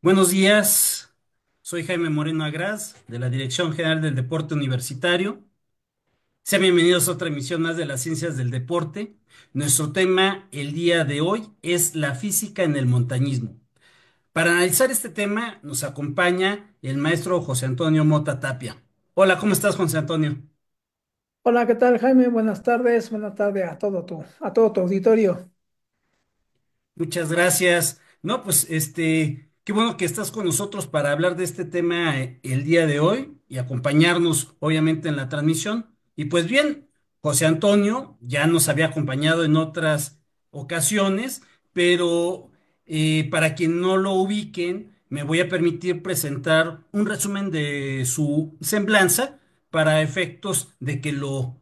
Buenos días, soy Jaime Moreno Agraz, de la Dirección General del Deporte Universitario. Sean bienvenidos a otra emisión más de las Ciencias del Deporte. Nuestro tema el día de hoy es la física en el montañismo. Para analizar este tema nos acompaña el maestro José Antonio Mota Tapia. Hola, ¿cómo estás, José Antonio? Hola, ¿qué tal, Jaime? Buenas tardes. Buenas tardes a todo tu auditorio. Muchas gracias. No, pues qué bueno que estás con nosotros para hablar de este tema el día de hoy y acompañarnos, obviamente, en la transmisión. Y pues bien, José Antonio ya nos había acompañado en otras ocasiones, pero para quien no lo ubiquen, me voy a permitir presentar un resumen de su semblanza para efectos de que lo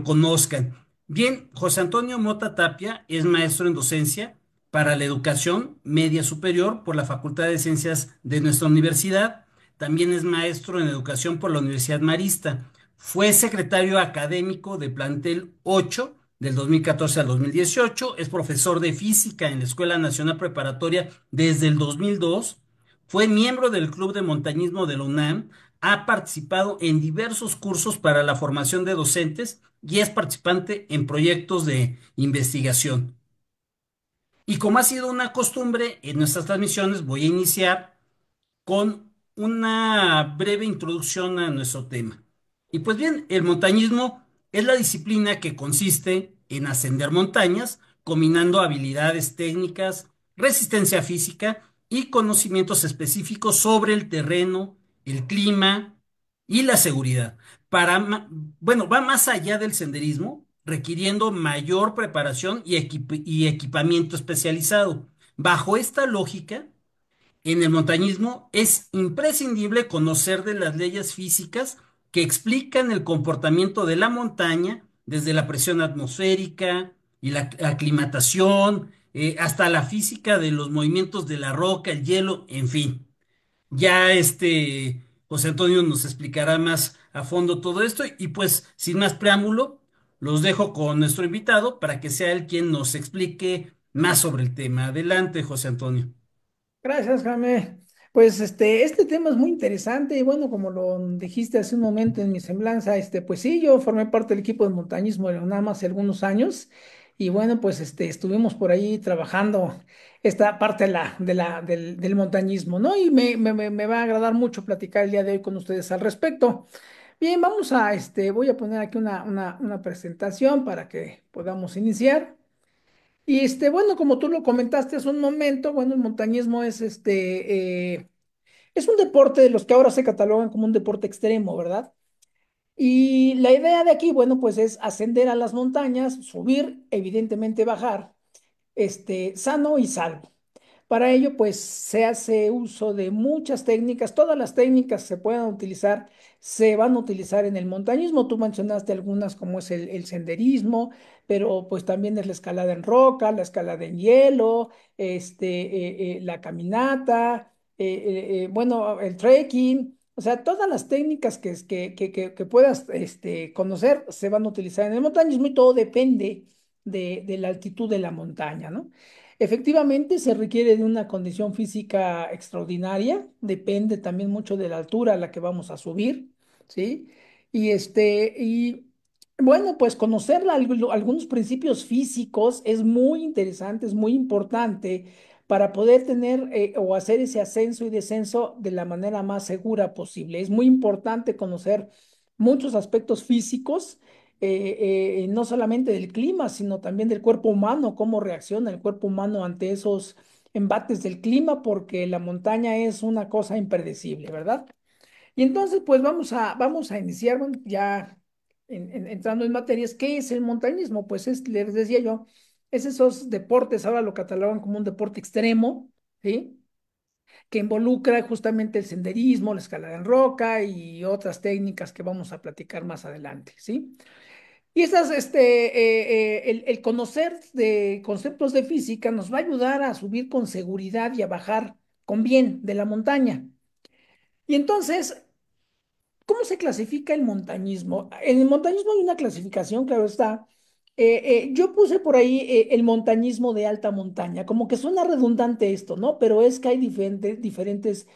conozcan. Bien, José Antonio Mota Tapia es maestro en docencia para la educación media superior por la Facultad de Ciencias de nuestra universidad. También es maestro en educación por la Universidad Marista. Fue secretario académico de plantel 8 del 2014 al 2018. Es profesor de física en la Escuela Nacional Preparatoria desde el 2002. Fue miembro del Club de Montañismo de la UNAM. Ha participado en diversos cursos para la formación de docentes y es participante en proyectos de investigación. Y como ha sido una costumbre en nuestras transmisiones, voy a iniciar con una breve introducción a nuestro tema. Y pues bien, el montañismo es la disciplina que consiste en ascender montañas, combinando habilidades técnicas, resistencia física y conocimientos específicos sobre el terreno, el clima y la seguridad. Bueno, va más allá del senderismo, requiriendo mayor preparación y equipamiento especializado. Bajo esta lógica, en el montañismo es imprescindible conocer de las leyes físicas que explican el comportamiento de la montaña, desde la presión atmosférica y la aclimatación, hasta la física de los movimientos de la roca, el hielo, en fin. Ya José Antonio nos explicará más a fondo todo esto y pues sin más preámbulo, los dejo con nuestro invitado para que sea él quien nos explique más sobre el tema. Adelante, José Antonio. Gracias, Jaime. Pues este tema es muy interesante y bueno, como lo dijiste hace un momento en mi semblanza, pues sí, yo formé parte del equipo de montañismo de la UNAM hace algunos años y bueno, pues estuvimos por ahí trabajando esta parte del montañismo, ¿no? Y me va a agradar mucho platicar el día de hoy con ustedes al respecto. Bien, voy a poner aquí una presentación para que podamos iniciar. Y bueno, como tú lo comentaste hace un momento, bueno, el montañismo es un deporte de los que ahora se catalogan como un deporte extremo, ¿verdad? Y la idea de aquí, bueno, pues es ascender a las montañas, subir, evidentemente bajar, sano y salvo. Para ello, pues se hace uso de muchas técnicas, todas las técnicas que se puedan utilizar, se van a utilizar en el montañismo. Tú mencionaste algunas como es el senderismo, pero pues también es la escalada en roca, la escalada en hielo, la caminata, bueno, el trekking. O sea, todas las técnicas que puedas conocer se van a utilizar en el montañismo y todo depende de la altitud de la montaña, ¿no? Efectivamente, se requiere de una condición física extraordinaria, depende también mucho de la altura a la que vamos a subir, ¿sí? Y bueno, pues conocer algunos principios físicos es muy interesante, es muy importante para poder tener o hacer ese ascenso y descenso de la manera más segura posible. Es muy importante conocer muchos aspectos físicos no solamente del clima, sino también del cuerpo humano, cómo reacciona el cuerpo humano ante esos embates del clima, porque la montaña es una cosa impredecible, ¿verdad? Y entonces, pues vamos a iniciar, bueno, ya entrando en materias, ¿qué es el montañismo? Pues les decía yo, es esos deportes, ahora lo catalogan como un deporte extremo, ¿sí? Que involucra justamente el senderismo, la escalada en roca y otras técnicas que vamos a platicar más adelante, ¿sí? Y el conocer de conceptos de física nos va a ayudar a subir con seguridad y a bajar con bien de la montaña. Y entonces, ¿cómo se clasifica el montañismo? En el montañismo hay una clasificación, claro está, Yo puse por ahí el montañismo de alta montaña, como que suena redundante esto, ¿no? Pero es que hay diferentes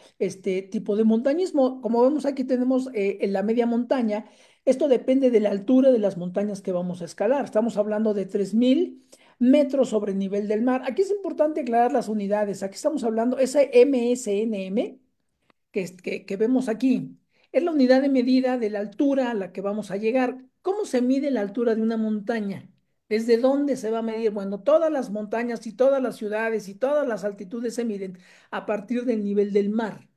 tipos de montañismo. Como vemos aquí tenemos en la media montaña, esto depende de la altura de las montañas que vamos a escalar. Estamos hablando de 3000 metros sobre el nivel del mar. Aquí es importante aclarar las unidades. Aquí estamos hablando, ese MSNM que vemos aquí. Es la unidad de medida de la altura a la que vamos a llegar. ¿Cómo se mide la altura de una montaña? ¿Desde dónde se va a medir? Bueno, todas las montañas y todas las ciudades y todas las altitudes se miden a partir del nivel del mar.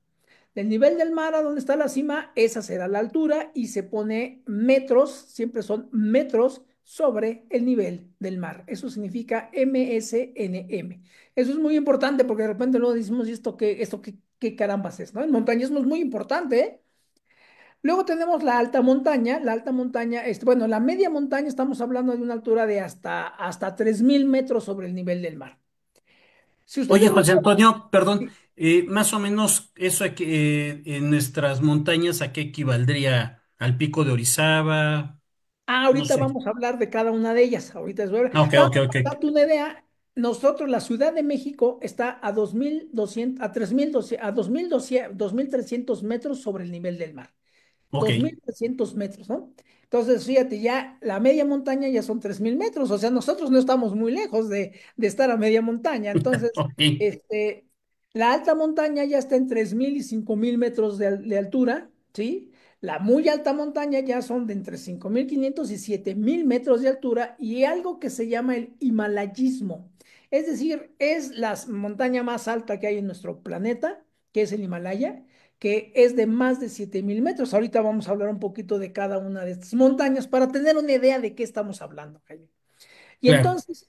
Del nivel del mar a donde está la cima, esa será la altura y se pone metros, siempre son metros sobre el nivel del mar. Eso significa MSNM. Eso es muy importante porque de repente luego decimos, ¿y qué carambas es? ¿No? El montañismo es muy importante, ¿eh? Luego tenemos la alta montaña. La alta montaña, bueno, la media montaña estamos hablando de una altura de hasta 3000 metros sobre el nivel del mar. Si Oye, ustedes José recuerdan, Antonio, perdón, más o menos eso en nuestras montañas, ¿a qué equivaldría? ¿Al pico de Orizaba? No ahorita sé. vamos a hablar de cada una de ellas. Ahorita es verdad. Ah, ok, Nada ok, más ok. para darte una idea, nosotros, la Ciudad de México, está a 2200, a 3200, a 2200, 2300 metros sobre el nivel del mar. Ok. 2300 metros, ¿no? Entonces, fíjate, ya la media montaña ya son 3000 metros, o sea, nosotros no estamos muy lejos de estar a media montaña. Entonces, Ok. este, la alta montaña ya está en 3000 y 5000 metros de altura, ¿sí? La muy alta montaña ya son de entre 5500 y 7000 metros de altura y algo que se llama el himalayismo. Es decir, es la montaña más alta que hay en nuestro planeta, que es el Himalaya, que es de más de 7000 metros. Ahorita vamos a hablar un poquito de cada una de estas montañas para tener una idea de qué estamos hablando, Jaime. Y Claro. entonces,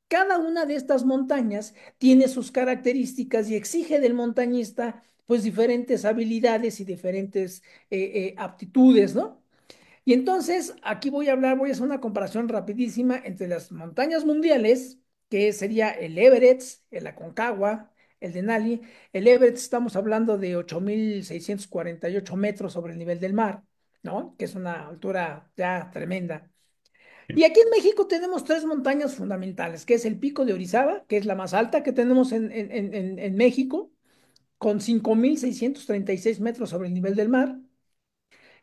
cada una de estas montañas tiene sus características y exige del montañista, pues, diferentes habilidades y diferentes aptitudes, ¿no? Y entonces, aquí voy a hacer una comparación rapidísima entre las montañas mundiales, que sería el Everest, el Aconcagua, el Denali. El Everest estamos hablando de 8648 metros sobre el nivel del mar, ¿no? Que es una altura ya tremenda. Y aquí en México tenemos tres montañas fundamentales, que es el Pico de Orizaba, que es la más alta que tenemos en México, con 5636 metros sobre el nivel del mar.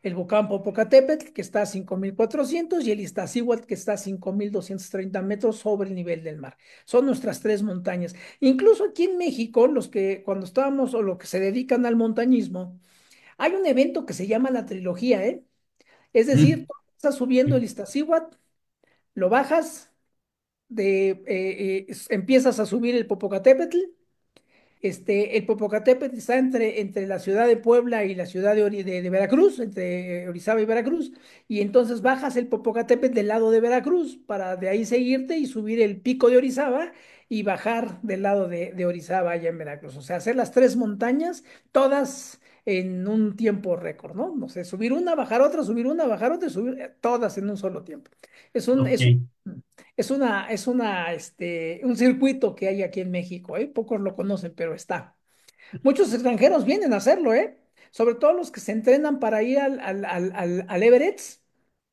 El volcán Popocatépetl, que está a 5400, y el Iztaccíhuatl, que está a 5230 metros sobre el nivel del mar. Son nuestras tres montañas. Incluso aquí en México, los que cuando estábamos o los que se dedican al montañismo, hay un evento que se llama la trilogía, ¿eh? Es decir, Mm, tú estás subiendo sí. el Iztaccíhuatl, lo bajas, empiezas a subir el Popocatépetl. El Popocatépetl está entre la ciudad de Puebla y la ciudad de Veracruz, entre Orizaba y Veracruz, y entonces bajas el Popocatépetl del lado de Veracruz para de ahí seguirte y subir el pico de Orizaba y bajar del lado de Orizaba allá en Veracruz. O sea, hacer las tres montañas, todas en un tiempo récord, ¿no? No sé, subir una, bajar otra, subir una, bajar otra, y subir todas en un solo tiempo. Es un, Ok. es un, un circuito que hay aquí en México, ¿eh? Pocos lo conocen, pero está. Muchos extranjeros vienen a hacerlo, ¿eh? Sobre todo los que se entrenan para ir al Everest,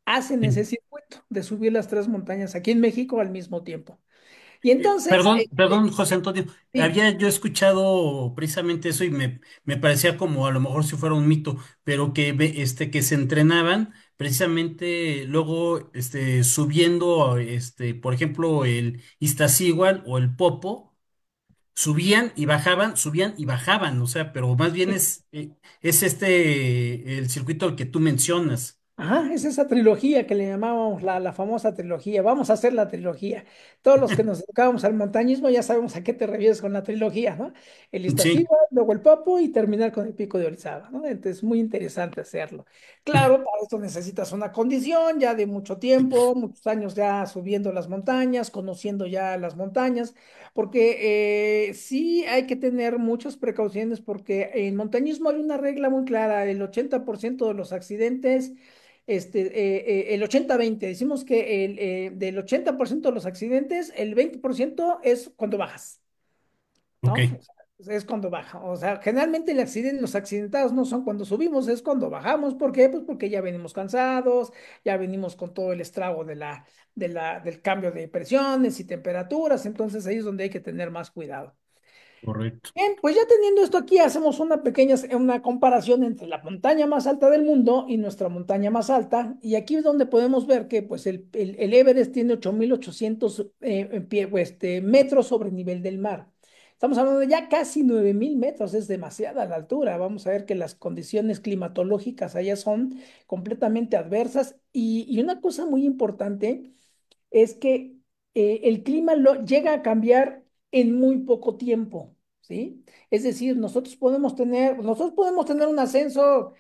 hacen ese Sí. circuito de subir las tres montañas aquí en México al mismo tiempo. Y entonces, Perdón, José Antonio. sí, Había yo escuchado precisamente eso y me parecía como a lo mejor si fuera un mito, pero que se entrenaban precisamente luego subiendo, por ejemplo, el Iztaccíhuatl o el Popo, subían y bajaban, o sea, pero más bien sí. es el circuito al que tú mencionas. Ajá, es esa trilogía que le llamábamos la famosa trilogía. Vamos a hacer la trilogía. Todos los que nos dedicábamos al montañismo ya sabemos a qué te refieres con la trilogía, ¿no? El Sí, Iztaccíhuatl, luego el Popo y terminar con el Pico de Orizaba, ¿no? Entonces, es muy interesante hacerlo. Claro, para esto necesitas una condición ya de mucho tiempo, muchos años ya subiendo las montañas, conociendo ya las montañas, porque sí hay que tener muchas precauciones porque en montañismo hay una regla muy clara, el 80% de los accidentes el 80-20, decimos que del 80% de los accidentes, el 20% es cuando bajas, ok. ¿no? es cuando baja. O sea, generalmente los accidentados no son cuando subimos, es cuando bajamos. ¿Por qué? Pues porque ya venimos cansados, ya venimos con todo el estrago del cambio de presiones y temperaturas, entonces ahí es donde hay que tener más cuidado. Correcto. Bien, pues ya teniendo esto aquí, hacemos una comparación entre la montaña más alta del mundo y nuestra montaña más alta. Y aquí es donde podemos ver que pues el Everest tiene 8.800 metros sobre el nivel del mar. Estamos hablando de ya casi 9.000 metros, es demasiada la altura. Vamos a ver que las condiciones climatológicas allá son completamente adversas. Y una cosa muy importante es que el clima llega a cambiar en muy poco tiempo, ¿sí? Es decir, nosotros podemos tener un ascenso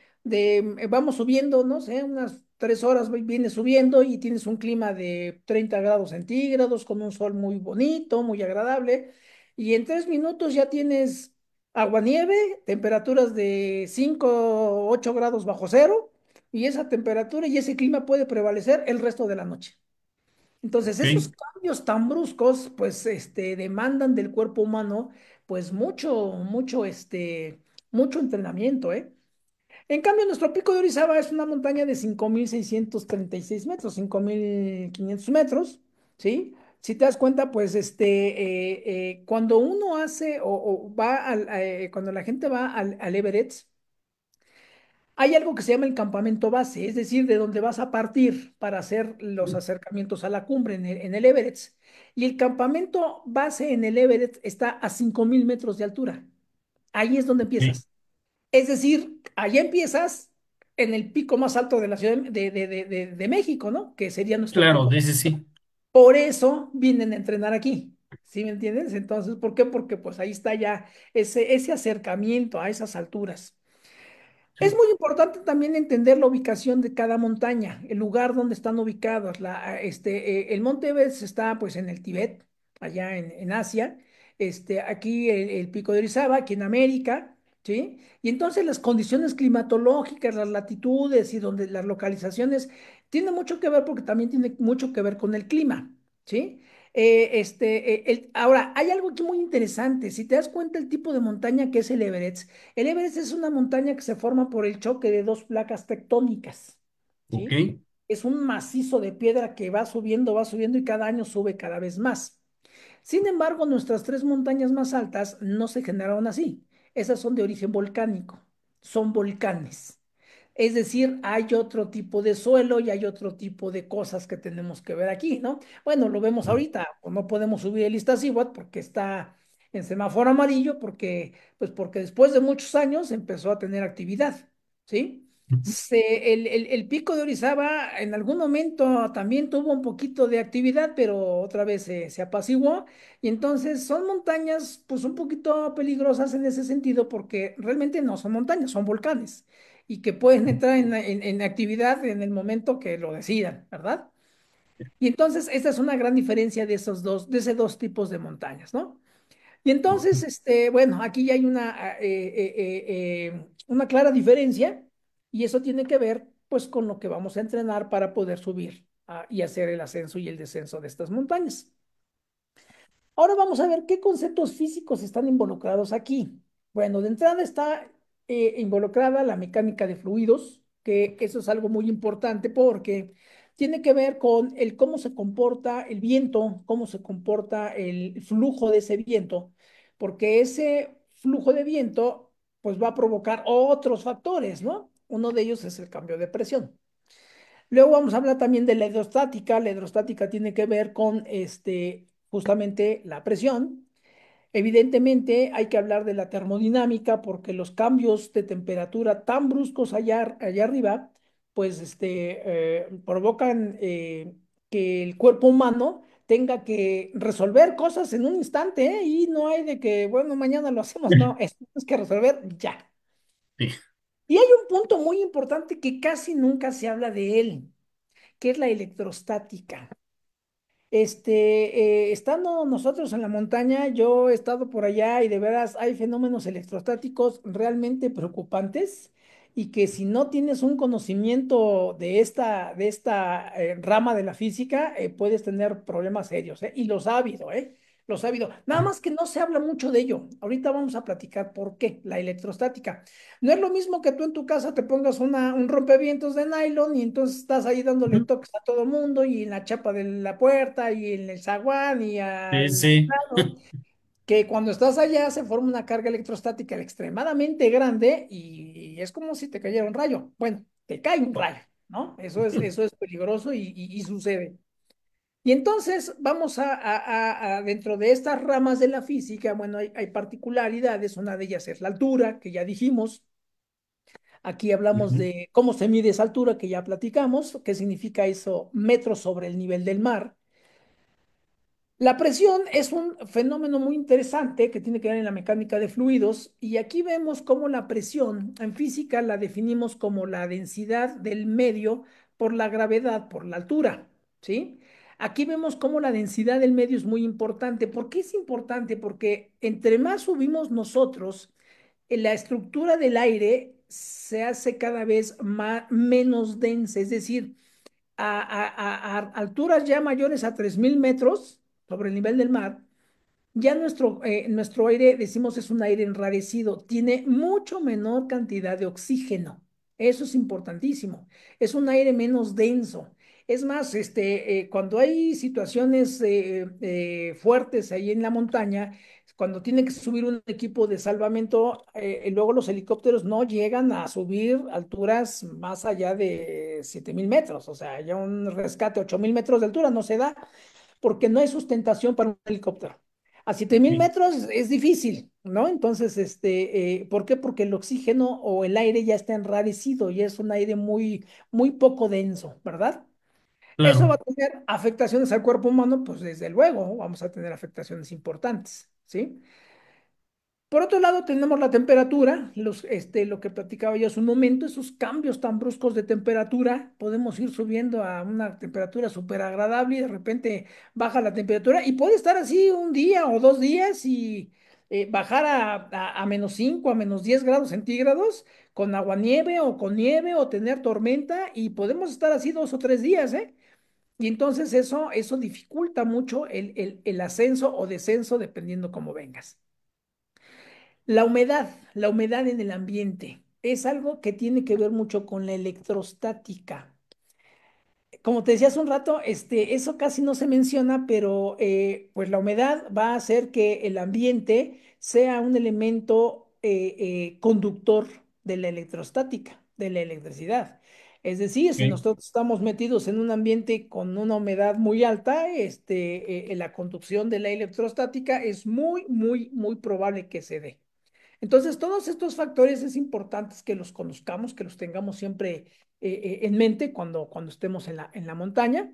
vamos subiendo, no sé, unas 3 horas vienes subiendo y tienes un clima de 30 grados centígrados con un sol muy bonito, muy agradable, y en 3 minutos ya tienes aguanieve, temperaturas de 5 o 8 grados bajo cero, y esa temperatura y ese clima puede prevalecer el resto de la noche. Entonces, esos Ok. cambios tan bruscos, pues, demandan del cuerpo humano, pues, mucho entrenamiento, ¿eh? En cambio, nuestro pico de Orizaba es una montaña de 5.636 metros, 5.500 metros, ¿sí? Si te das cuenta, pues, cuando uno hace o va cuando la gente va al Everest, hay algo que se llama el campamento base, es decir, de donde vas a partir para hacer los acercamientos a la cumbre en el Everest. Y el campamento base en el Everest está a 5.000 metros de altura. Ahí es donde Ok. empiezas. Es decir, ahí empiezas en el pico más alto de la Ciudad de México, ¿no? Que sería nuestro Claro, pico. de ese sí. Por eso vienen a entrenar aquí. ¿Sí me entiendes? Entonces, ¿por qué? Porque pues ahí está ya ese acercamiento a esas alturas. Es Sí. muy importante también entender la ubicación de cada montaña, el lugar donde están ubicados. El Monte Everest está pues en el Tíbet, allá en Asia. Aquí el Pico de Orizaba, aquí en América, ¿sí? Y entonces las condiciones climatológicas, las latitudes y donde las localizaciones tienen mucho que ver porque también tiene mucho que ver con el clima, ¿sí? Ahora, hay algo aquí muy interesante. Si te das cuenta el tipo de montaña que es el Everest es una montaña que se forma por el choque de dos placas tectónicas, Ok. ¿sí? Es un macizo de piedra que va subiendo y cada año sube cada vez más. Sin embargo, nuestras tres montañas más altas no se generaron así. Esas son de origen volcánico, son volcanes. Es decir, hay otro tipo de suelo y hay otro tipo de cosas que tenemos que ver aquí, ¿no? Bueno, lo vemos ahorita, pues no podemos subir el Iztaccíhuatl porque está en semáforo amarillo, porque después de muchos años empezó a tener actividad, ¿sí? El pico de Orizaba en algún momento también tuvo un poquito de actividad, pero otra vez se apaciguó. Y entonces son montañas pues un poquito peligrosas en ese sentido porque realmente no son montañas, son volcanes y que pueden entrar en actividad en el momento que lo decidan, ¿verdad? Y entonces esta es una gran diferencia de esos dos tipos de montañas, ¿no? Y entonces, bueno, aquí ya hay una clara diferencia y eso tiene que ver pues con lo que vamos a entrenar para poder subir y hacer el ascenso y el descenso de estas montañas. Ahora vamos a ver qué conceptos físicos están involucrados aquí. Bueno, de entrada está involucrada la mecánica de fluidos, que eso es algo muy importante porque tiene que ver con el cómo se comporta el viento, cómo se comporta el flujo de ese viento, porque ese flujo de viento pues va a provocar otros factores, ¿no? Uno de ellos es el cambio de presión. Luego vamos a hablar también de la hidrostática. La hidrostática tiene que ver con justamente la presión. Evidentemente hay que hablar de la termodinámica porque los cambios de temperatura tan bruscos allá arriba, pues provocan que el cuerpo humano tenga que resolver cosas en un instante, ¿eh? Y no hay de que, bueno, mañana lo hacemos, no, es que resolver ya. Sí. Y hay un punto muy importante que casi nunca se habla de él, que es la electrostática. Estando nosotros en la montaña, yo he estado por allá y de veras hay fenómenos electrostáticos realmente preocupantes y que si no tienes un conocimiento de esta rama de la física, puedes tener problemas serios, ¿eh? Y los ha habido, ¿eh? los ha habido. Nada más que no se habla mucho de ello. Ahorita vamos a platicar por qué, la electrostática. No es lo mismo que tú en tu casa te pongas un rompevientos de nylon y entonces estás ahí dándole Ujú. toques a todo mundo y en la chapa de la puerta y en el zaguán y Sí, al sí. teclado, que cuando estás allá se forma una carga electrostática extremadamente grande y es como si te cayera un rayo. Bueno, te cae un rayo, ¿no? Eso es peligroso y sucede. Y entonces vamos dentro de estas ramas de la física, bueno, hay particularidades, una de ellas es la altura, que ya dijimos. Aquí hablamos Ujú. de cómo se mide esa altura, que ya platicamos, qué significa eso, metros sobre el nivel del mar. La presión es un fenómeno muy interesante que tiene que ver en la mecánica de fluidos y aquí vemos cómo la presión en física la definimos como la densidad del medio por la gravedad, por la altura, ¿sí? Aquí vemos cómo la densidad del medio es muy importante. ¿Por qué es importante? Porque entre más subimos nosotros, la estructura del aire se hace cada vez menos densa, es decir, a alturas ya mayores a 3000 metros sobre el nivel del mar, ya nuestro aire, decimos, es un aire enrarecido, tiene mucho menor cantidad de oxígeno. Eso es importantísimo. Es un aire menos denso. Es más, cuando hay situaciones fuertes ahí en la montaña, cuando tiene que subir un equipo de salvamento, luego los helicópteros no llegan a subir alturas más allá de 7000 metros. O sea, ya un rescate a 8000 metros de altura no se da porque no hay sustentación para un helicóptero. A 7000 metros es difícil, ¿no? Entonces, ¿por qué? Porque el oxígeno o el aire ya está enrarecido y es un aire muy, muy poco denso, ¿verdad? Eso va Claro. a tener afectaciones al cuerpo humano, pues desde luego vamos a tener afectaciones importantes, ¿sí? Por otro lado, tenemos la temperatura, lo que platicaba yo hace un momento, esos cambios tan bruscos de temperatura, podemos ir subiendo a una temperatura súper agradable y de repente baja la temperatura y puede estar así un día o 2 días y bajar a -5, a -10 grados centígrados con aguanieve o con nieve o tener tormenta y podemos estar así 2 o 3 días, ¿eh? Y entonces eso dificulta mucho el ascenso o descenso dependiendo cómo vengas. La humedad en el ambiente, es algo que tiene que ver mucho con la electrostática. Como te decía hace un rato, eso casi no se menciona, pero pues la humedad va a hacer que el ambiente sea un elemento conductor de la electrostática, de la electricidad. Es decir, si Ok. nosotros estamos metidos en un ambiente con una humedad muy alta, la conducción de la electrostática es muy, muy, muy probable que se dé. Entonces, todos estos factores es importante que los conozcamos, que los tengamos siempre en mente cuando estemos en la montaña.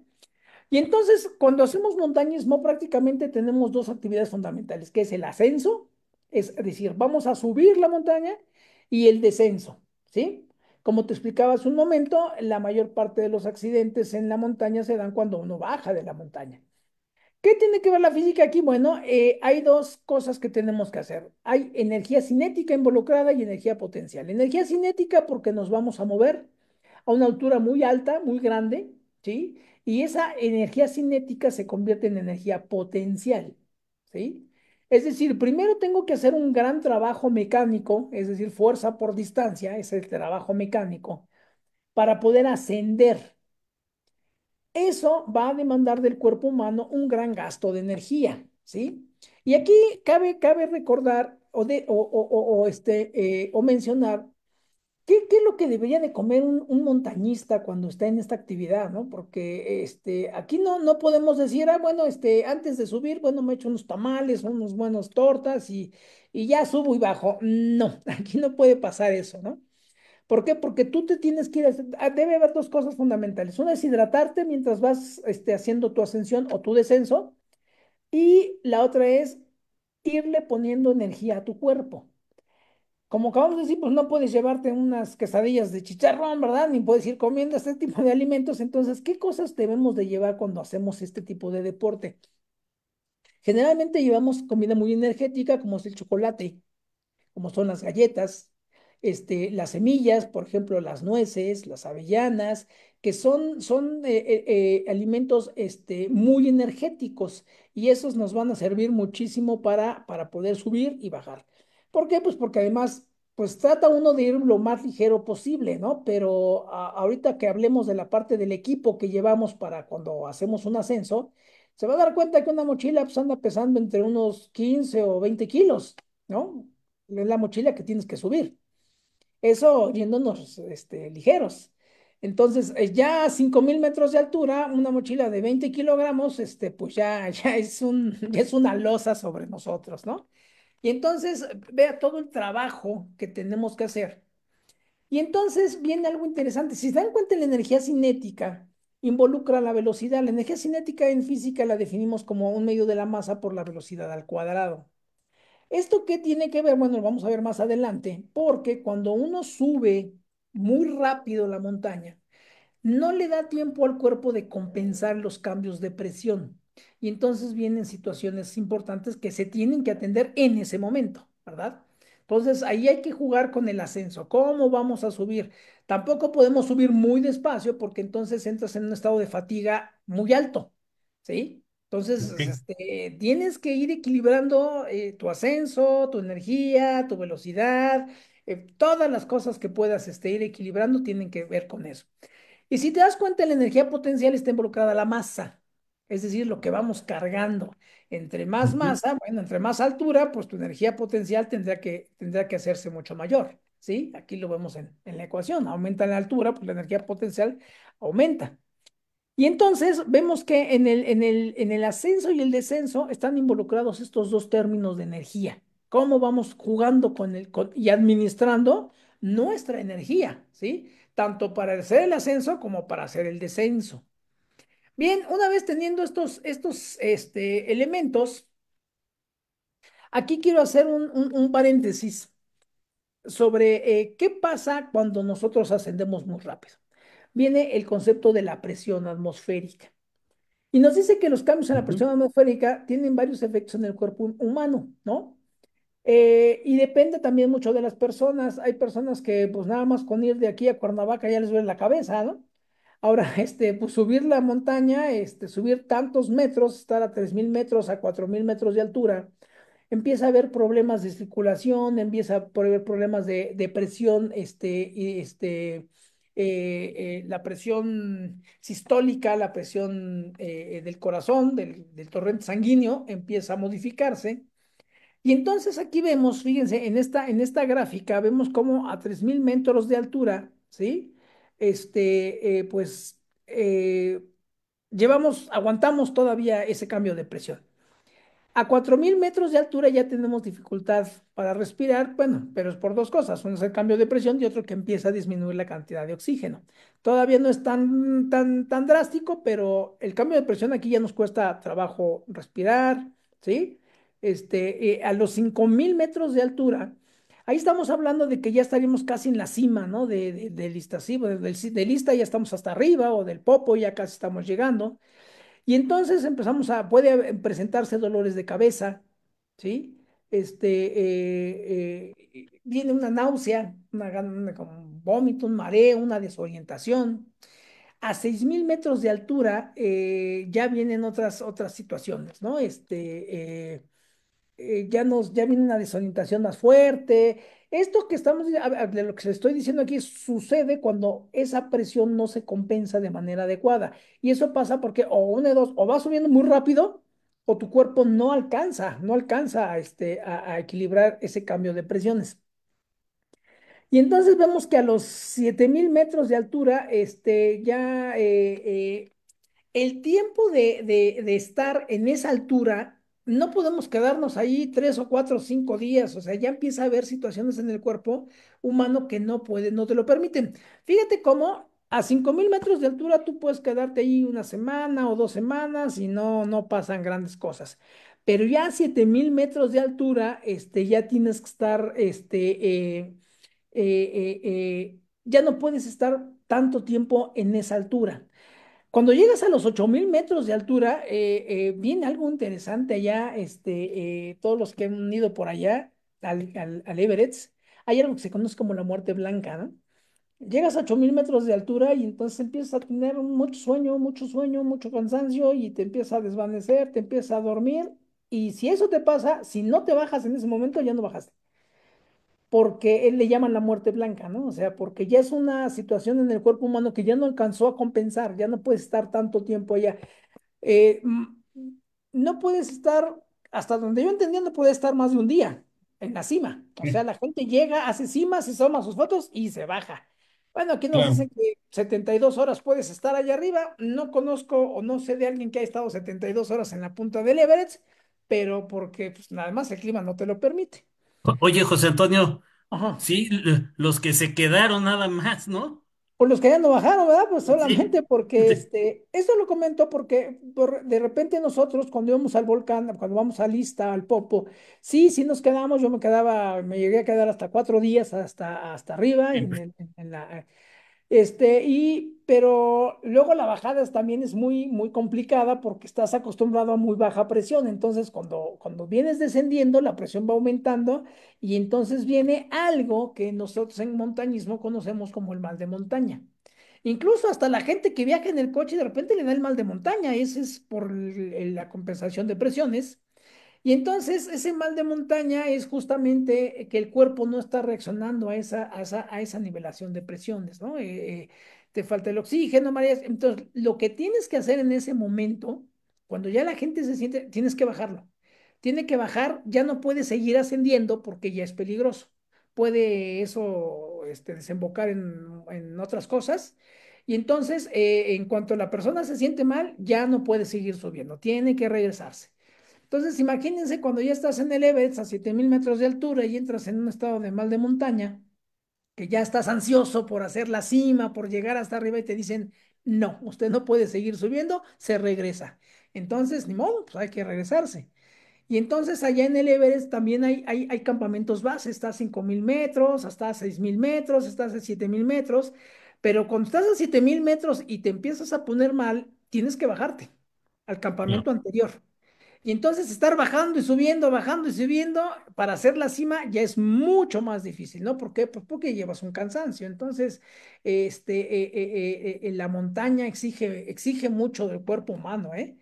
Y entonces, cuando hacemos montañismo, prácticamente tenemos dos actividades fundamentales, que es el ascenso, es decir, vamos a subir la montaña, y el descenso, ¿sí? Como te explicaba hace un momento, la mayor parte de los accidentes en la montaña se dan cuando uno baja de la montaña. ¿Qué tiene que ver la física aquí? Bueno, hay dos cosas que tenemos que hacer. Hay energía cinética involucrada y energía potencial. Energía cinética porque nos vamos a mover a una altura muy alta, muy grande, ¿sí? Y esa energía cinética se convierte en energía potencial, ¿sí? Es decir, primero tengo que hacer un gran trabajo mecánico, es decir, fuerza por distancia, es el trabajo mecánico, para poder ascender. Eso va a demandar del cuerpo humano un gran gasto de energía, ¿sí? Y aquí cabe recordar o mencionar qué es lo que debería de comer un montañista cuando está en esta actividad, ¿no? Porque aquí no podemos decir, bueno, antes de subir, bueno, me echo unos tamales, unos buenos tortas y ya subo y bajo. No, aquí no puede pasar eso, ¿no? ¿Por qué? Porque tú te tienes que ir debe haber dos cosas fundamentales. Una es hidratarte mientras vas haciendo tu ascensión o tu descenso, y la otra es irle poniendo energía a tu cuerpo. Como acabamos de decir, pues no puedes llevarte unas quesadillas de chicharrón, ¿verdad? Ni puedes ir comiendo este tipo de alimentos. Entonces, ¿qué cosas debemos de llevar cuando hacemos este tipo de deporte? Generalmente llevamos comida muy energética, como es el chocolate, como son las galletas. las semillas, por ejemplo, las nueces, las avellanas, que son alimentos muy energéticos y esos nos van a servir muchísimo para poder subir y bajar. ¿Por qué? Pues porque además, pues trata uno de ir lo más ligero posible, ¿no? Pero ahorita que hablemos de la parte del equipo que llevamos para cuando hacemos un ascenso, se va a dar cuenta que una mochila pues anda pesando entre unos 15 o 20 kilos, ¿no? Es la mochila que tienes que subir. Eso yéndonos ligeros. Entonces, ya a 5,000 metros de altura, una mochila de 20 kilogramos, pues ya es una losa sobre nosotros, ¿no? Y entonces, vea todo el trabajo que tenemos que hacer. Y entonces viene algo interesante. Si se dan cuenta, la energía cinética involucra la velocidad. La energía cinética en física la definimos como un medio de la masa por la velocidad al cuadrado. ¿Esto qué tiene que ver? Bueno, lo vamos a ver más adelante, porque cuando uno sube muy rápido la montaña, no le da tiempo al cuerpo de compensar los cambios de presión. Y entonces vienen situaciones importantes que se tienen que atender en ese momento, ¿verdad? Entonces ahí hay que jugar con el ascenso. ¿Cómo vamos a subir? Tampoco podemos subir muy despacio porque entonces entras en un estado de fatiga muy alto, ¿sí? Entonces, Ok. tienes que ir equilibrando tu ascenso, tu energía, tu velocidad, todas las cosas que puedas ir equilibrando tienen que ver con eso. Y si te das cuenta, en la energía potencial está involucrada la masa, es decir, lo que vamos cargando. Entre más Ujú. masa, bueno, entre más altura, pues tu energía potencial tendrá que hacerse mucho mayor, ¿sí? Aquí lo vemos en la ecuación. Aumenta la altura, pues la energía potencial aumenta. Y entonces vemos que en el ascenso y el descenso están involucrados estos dos términos de energía. ¿Cómo vamos jugando y administrando nuestra energía? ¿Sí? Tanto para hacer el ascenso como para hacer el descenso. Bien, una vez teniendo estos elementos, aquí quiero hacer un paréntesis sobre qué pasa cuando nosotros ascendemos muy rápido. Viene el concepto de la presión atmosférica. Y nos dice que los cambios en la Ujú. presión atmosférica tienen varios efectos en el cuerpo humano, ¿no? Y depende también mucho de las personas. Hay personas que pues nada más con ir de aquí a Cuernavaca ya les duele la cabeza, ¿no? Ahora, pues subir la montaña, subir tantos metros, estar a 3,000 metros, a 4,000 metros de altura, empieza a haber problemas de circulación, empieza a haber problemas de presión, la presión sistólica, la presión del corazón, del torrente sanguíneo, empieza a modificarse. Y entonces aquí vemos, fíjense, en esta gráfica, vemos cómo a 3,000 metros de altura, ¿sí? Pues aguantamos todavía ese cambio de presión. A 4,000 metros de altura ya tenemos dificultad para respirar, bueno, pero es por dos cosas. Uno es el cambio de presión y otro que empieza a disminuir la cantidad de oxígeno. Todavía no es tan drástico, pero el cambio de presión aquí ya nos cuesta trabajo respirar, ¿sí? A los 5,000 metros de altura, ahí estamos hablando de que ya estaríamos casi en la cima, ¿no? Del Iztaccíhuatl, del Ista ya estamos hasta arriba o del Popo ya casi estamos llegando. Y entonces puede presentarse dolores de cabeza, ¿sí? Viene una náusea, como un vómito, un mareo, una desorientación. A 6,000 metros de altura ya vienen otras situaciones, ¿no? Ya viene una desorientación más fuerte. Esto que de lo que se estoy diciendo aquí sucede cuando esa presión no se compensa de manera adecuada. Y eso pasa porque o una de dos, o va subiendo muy rápido o tu cuerpo no alcanza a equilibrar ese cambio de presiones. Y entonces vemos que a los 7,000 metros de altura, el tiempo de estar en esa altura, no podemos quedarnos ahí 3 o 4 o 5 días, o sea, ya empieza a haber situaciones en el cuerpo humano que no te lo permiten. Fíjate cómo a 5,000 metros de altura tú puedes quedarte ahí una semana o 2 semanas y no pasan grandes cosas. Pero ya a 7,000 metros de altura, ya tienes que estar, ya no puedes estar tanto tiempo en esa altura. Cuando llegas a los 8,000 metros de altura, viene algo interesante allá, todos los que han ido por allá al Everest, hay algo que se conoce como la muerte blanca, ¿no? Llegas a 8000 metros de altura y entonces empiezas a tener mucho sueño, mucho cansancio y te empieza a desvanecer, te empieza a dormir. Y si eso te pasa, si no te bajas en ese momento, ya no bajaste. Porque él le llaman la muerte blanca, ¿no? O sea, porque ya es una situación en el cuerpo humano que ya no alcanzó a compensar, ya no puedes estar tanto tiempo allá. eh, mm, no puedes estar, hasta donde yo entendí, no puedes estar más de un día en la cima. O sea, la gente llega, hace cima, se toma sus fotos y se baja. Bueno, aquí nos Claro. dicen que 72 horas puedes estar allá arriba. No conozco o no sé de alguien que haya estado 72 horas en la punta del Everest, pero porque pues, nada más el clima no te lo permite. Oye, José Antonio, Ajá. sí, los que se quedaron nada más, ¿no? Por los que ya no bajaron, ¿verdad? Pues Sí. solamente porque esto lo comento porque de repente nosotros cuando íbamos al volcán, cuando vamos a Lista, al Popo, sí nos quedamos, yo me quedaba, me llegué a quedar hasta 4 días hasta arriba en la, pero luego la bajada también es muy complicada porque estás acostumbrado a muy baja presión. Entonces, cuando vienes descendiendo, la presión va aumentando y entonces viene algo que nosotros en montañismo conocemos como el mal de montaña. Incluso hasta la gente que viaja en el coche de repente le da el mal de montaña. Ese es por la compensación de presiones. Y entonces ese mal de montaña es justamente que el cuerpo no está reaccionando a esa nivelación de presiones, ¿no? Te falta el oxígeno, María. Entonces, lo que tienes que hacer en ese momento, cuando ya la gente se siente, tienes que bajarlo. Tiene que bajar, ya no puede seguir ascendiendo porque ya es peligroso. Puede eso desembocar en otras cosas. Y entonces, en cuanto la persona se siente mal, ya no puede seguir subiendo, tiene que regresarse. Entonces, imagínense cuando ya estás en el Everest a 7000 metros de altura y entras en un estado de mal de montaña, que ya estás ansioso por hacer la cima, por llegar hasta arriba y te dicen, no, usted no puede seguir subiendo, se regresa. Entonces, ni modo, pues hay que regresarse. Y entonces allá en el Everest también hay campamentos base, está a 5000 metros, hasta a 6000 metros, estás a 7000 metros, pero cuando estás a 7000 metros y te empiezas a poner mal, tienes que bajarte al No, campamento anterior. Y entonces estar bajando y subiendo para hacer la cima ya es mucho más difícil, ¿no? ¿Por qué? Pues porque llevas un cansancio. Entonces, la montaña exige mucho del cuerpo humano, ¿eh?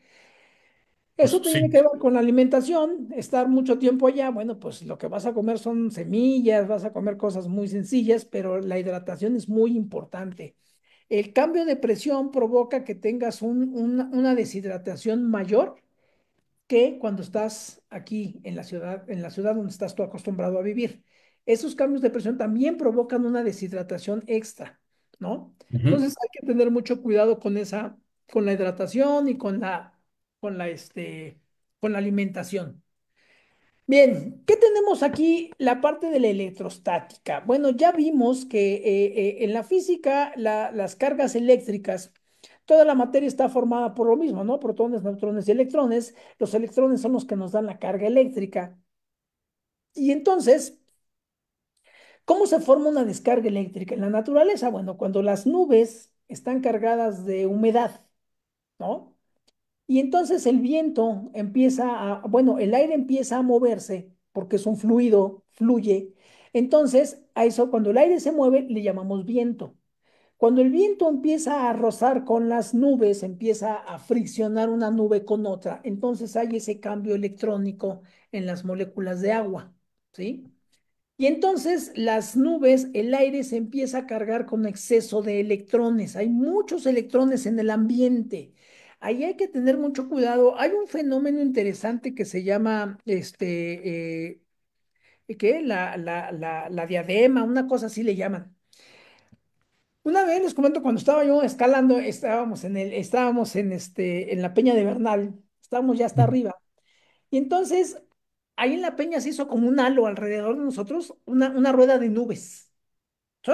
pues Eso tiene sí. que ver con la alimentación, estar mucho tiempo allá, bueno, pues lo que vas a comer son semillas, vas a comer cosas muy sencillas, pero la hidratación es muy importante. El cambio de presión provoca que tengas una deshidratación mayor que cuando estás aquí en la ciudad donde estás tú acostumbrado a vivir. Esos cambios de presión también provocan una deshidratación extra, ¿no? Ujú. Entonces hay que tener mucho cuidado con la hidratación y con la alimentación. Bien, ¿qué tenemos aquí? La parte de la electrostática. Bueno, ya vimos que en la física las cargas eléctricas, toda la materia está formada por lo mismo, ¿no? Protones, neutrones y electrones. Los electrones son los que nos dan la carga eléctrica. Y entonces, ¿cómo se forma una descarga eléctrica en la naturaleza? Bueno, cuando las nubes están cargadas de humedad, ¿no? Y entonces el viento bueno, el aire empieza a moverse porque es un fluido, fluye. Entonces, a eso, cuando el aire se mueve, le llamamos viento. Cuando el viento empieza a rozar con las nubes, empieza a friccionar una nube con otra, entonces hay ese cambio electrónico en las moléculas de agua, ¿sí? Y entonces las nubes, el aire se empieza a cargar con exceso de electrones. Hay muchos electrones en el ambiente. Ahí hay que tener mucho cuidado. Hay un fenómeno interesante que se llama, ¿qué? La diadema, una cosa así le llaman. Una vez les comento, cuando estaba yo escalando, estábamos en la Peña de Bernal, estábamos ya hasta arriba. Y entonces, ahí en la peña se hizo como un halo alrededor de nosotros, una rueda de nubes.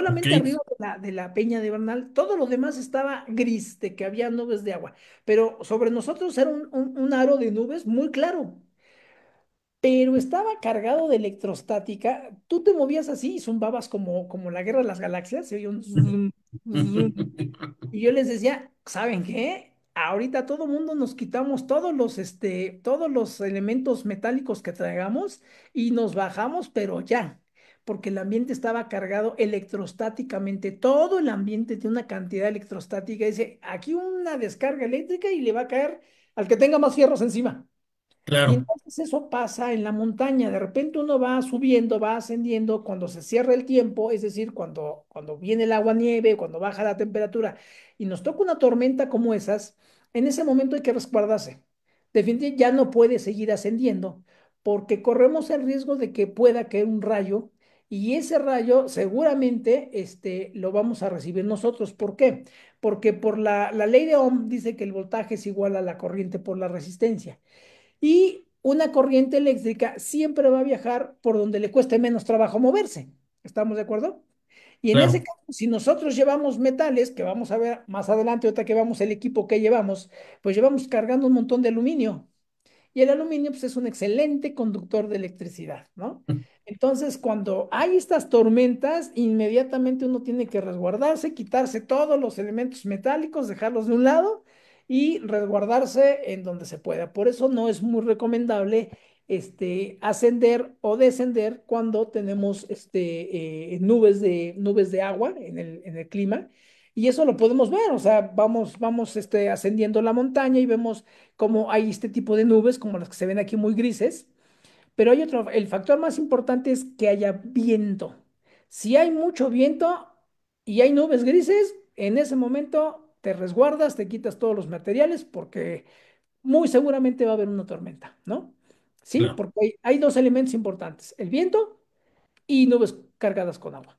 Ok. Solamente arriba de la peña de Bernal, todo lo demás estaba gris, de que había nubes de agua, pero sobre nosotros era un aro de nubes muy claro, pero estaba cargado de electrostática. Tú te movías así y zumbabas como la guerra de las galaxias, se oía un zum, zum. Y yo les decía, ¿saben qué? Ahorita todo mundo nos quitamos todos los elementos metálicos que traigamos y nos bajamos, pero ya. porque el ambiente estaba cargado electrostáticamente. Todo el ambiente tiene una cantidad electrostática. Dice, aquí una descarga eléctrica y le va a caer al que tenga más fierros encima. Y Claro, entonces eso pasa en la montaña. De repente uno va subiendo, va ascendiendo, cuando se cierra el tiempo, es decir, cuando viene el agua nieve, cuando baja la temperatura y nos toca una tormenta como esas, en ese momento hay que resguardarse. Definitivamente ya no puede seguir ascendiendo porque corremos el riesgo de que pueda caer un rayo y ese rayo seguramente lo vamos a recibir nosotros. ¿Por qué? Porque por la ley de Ohm dice que el voltaje es igual a la corriente por la resistencia. Y una corriente eléctrica siempre va a viajar por donde le cueste menos trabajo moverse. ¿Estamos de acuerdo? Y en ese claro, caso, si nosotros llevamos metales, que vamos a ver más adelante, ahorita que vamos el equipo que llevamos, pues llevamos cargando un montón de aluminio. Y el aluminio pues, es un excelente conductor de electricidad, ¿no? Entonces, cuando hay estas tormentas, inmediatamente uno tiene que resguardarse, quitarse todos los elementos metálicos, dejarlos de un lado y resguardarse en donde se pueda. Por eso no es muy recomendable ascender o descender cuando tenemos nubes de agua en el clima. Y eso lo podemos ver, o sea, vamos ascendiendo la montaña y vemos como hay este tipo de nubes, como las que se ven aquí muy grises, pero hay otro, el factor más importante es que haya viento. Si hay mucho viento y hay nubes grises, en ese momento te resguardas, te quitas todos los materiales porque muy seguramente va a haber una tormenta, ¿no? Sí, claro. porque hay dos elementos importantes, el viento y nubes cargadas con agua.